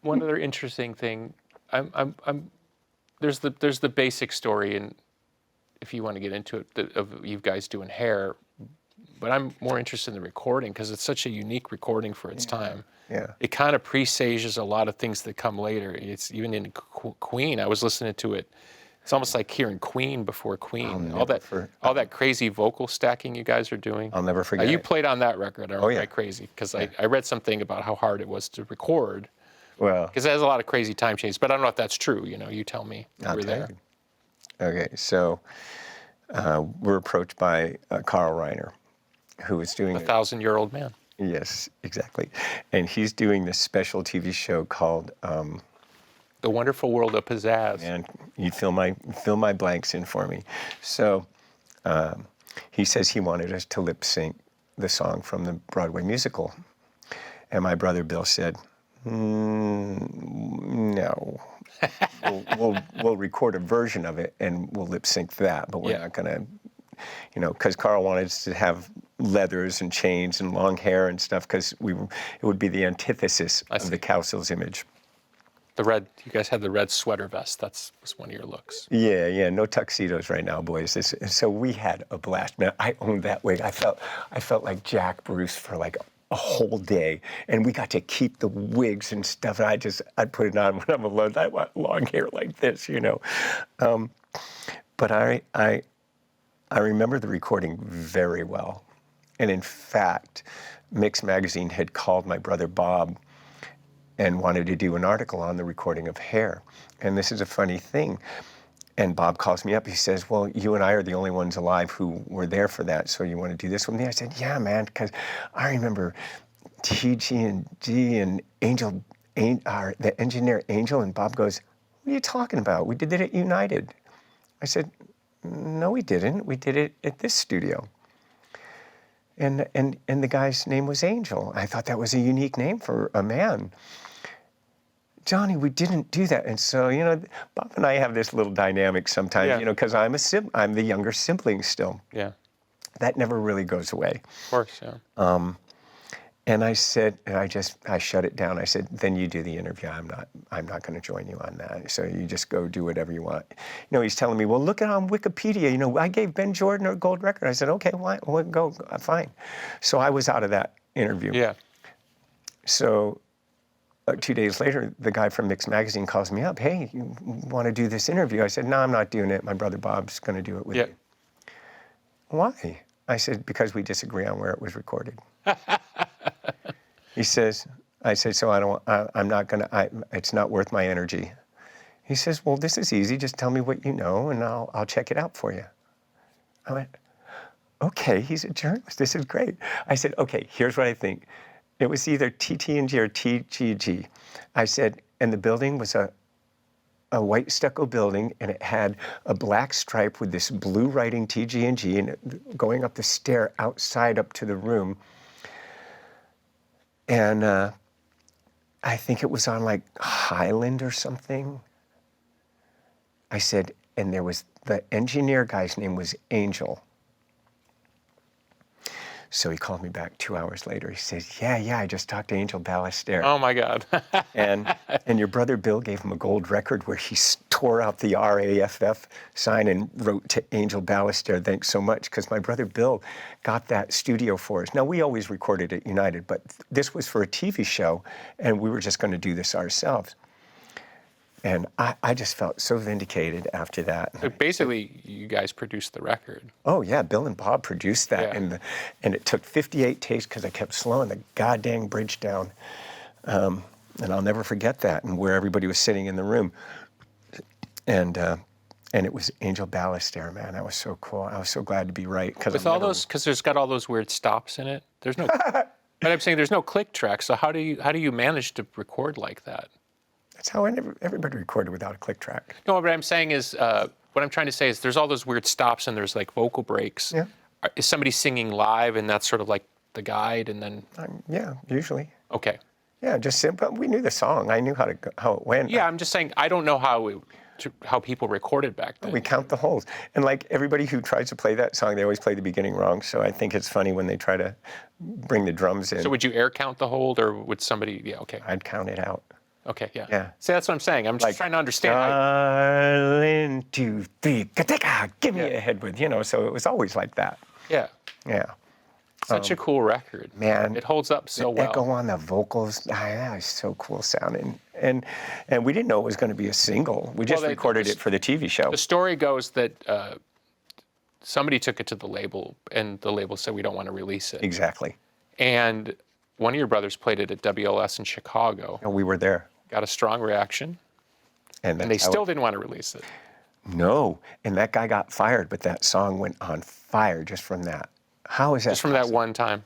one other interesting thing. There's the basic story, and if you want to get into it, of you guys doing hair, but I'm more interested in the recording because it's such a unique recording for its time. Yeah. It kind of presages a lot of things that come later. It's even in Queen. I was listening to it. It's almost like hearing Queen before Queen. All that crazy vocal stacking you guys are doing. I'll never forget. You played on that record. Oh, yeah. Like crazy because I read something about how hard it was to record. Well, because it has a lot of crazy time changes, but I don't know if that's true. You tell me. You were there. Okay, so we're approached by Carl Reiner, who is doing a 1,000-year-old man. Yes, exactly, and he's doing this special TV show called The Wonderful World of Pizzazz. And you fill my blanks in for me. So he says he wanted us to lip sync the song from the Broadway musical, and my brother Bill said, no. We'll record a version of it and we'll lip sync that, but we're not gonna, because Carl wanted us to have leathers and chains and long hair and stuff, because it would be the antithesis of the Cowsills image. The red, you guys had the red sweater vest. That was one of your looks. Yeah, no tuxedos right now, boys. So we had a blast, man. I owned that wig. I felt like Jack Bruce for like a whole day, and we got to keep the wigs and stuff. And I'd put it on when I'm alone. I want long hair like this, But I remember the recording very well, and in fact, Mix Magazine had called my brother Bob and wanted to do an article on the recording of Hair. And this is a funny thing. And Bob calls me up. He says, well, you and I are the only ones alive who were there for that, so you want to do this with me? I said, yeah, man, because I remember TG&G and Angel, the engineer Angel, and Bob goes, what are you talking about? We did it at United. I said, no, we didn't. We did it at this studio. And the guy's name was Angel. I thought that was a unique name for a man. Johnny, we didn't do that. And so, Bob and I have this little dynamic sometimes, because I'm the younger sibling still. Yeah. That never really goes away. Of course, yeah. And I said, I shut it down. I said, then you do the interview. I'm not going to join you on that. So you just go do whatever you want. He's telling me, well, look it on Wikipedia. I gave Ben Jordan a gold record. I said, okay, well, go, fine. So I was out of that interview. Yeah. So 2 days later, the guy from Mix Magazine calls me up. Hey, you want to do this interview? I said, no, I'm not doing it. My brother Bob's going to do it with you. Why? I said, because we disagree on where it was recorded. I said, so I'm not going to, it's not worth my energy. He says, well, this is easy. Just tell me what you know, and I'll check it out for you. I went, okay, he's a journalist. This is great. I said, okay, here's what I think. It was either TT&G or TGG. I said, and the building was a white stucco building, and it had a black stripe with this blue writing TG&G, and going up the stair outside up to the room. And I think it was on like Highland or something. I said, and the engineer guy's name was Angel. So he called me back 2 hours later. He says, yeah, I just talked to Angel Ballester. Oh, my God. and your brother Bill gave him a gold record where he tore out the RAFF sign and wrote to Angel Ballester, thanks so much, because my brother Bill got that studio for us. Now, we always recorded at United, but this was for a TV show, and we were just going to do this ourselves. And I just felt so vindicated after that. So basically, you guys produced the record. Oh, yeah, Bill and Bob produced that. Yeah. And it took 58 takes because I kept slowing the goddamn bridge down. And I'll never forget that, and where everybody was sitting in the room. And it was Angel Ballester, man. That was so cool. I was so glad to be right. Because there's got all those weird stops in it. There's no, but I'm saying there's no click track. So how do you manage to record like that? That's how everybody recorded without a click track. No, what I'm saying is, what I'm trying to say is there's all those weird stops and there's like vocal breaks. Yeah. Is somebody singing live and that's sort of like the guide and then? Yeah, usually. Okay. Yeah, just simple. We knew the song. I knew how it went. Yeah, I'm just saying I don't know how people recorded back then. We count the holes. And like everybody who tries to play that song, they always play the beginning wrong. So I think it's funny when they try to bring the drums in. So would you air count the hold or would somebody, yeah, okay. I'd count it out. Okay, yeah. Yeah. See, that's what I'm saying. I'm just trying to understand. Darling, 2, 3, ka-tika, give me a head with, so it was always like that. Yeah. Yeah. Such a cool record. Man. It holds up so well. Echo on the vocals, that was so cool sounding. And we didn't know it was going to be a single. We just recorded it for the TV show. The story goes that somebody took it to the label, and the label said, we don't want to release it. Exactly. And one of your brothers played it at WLS in Chicago. And we were there. Got a strong reaction, and they still didn't want to release it. No, and that guy got fired, but that song went on fire just from that. How is that Just from that one time.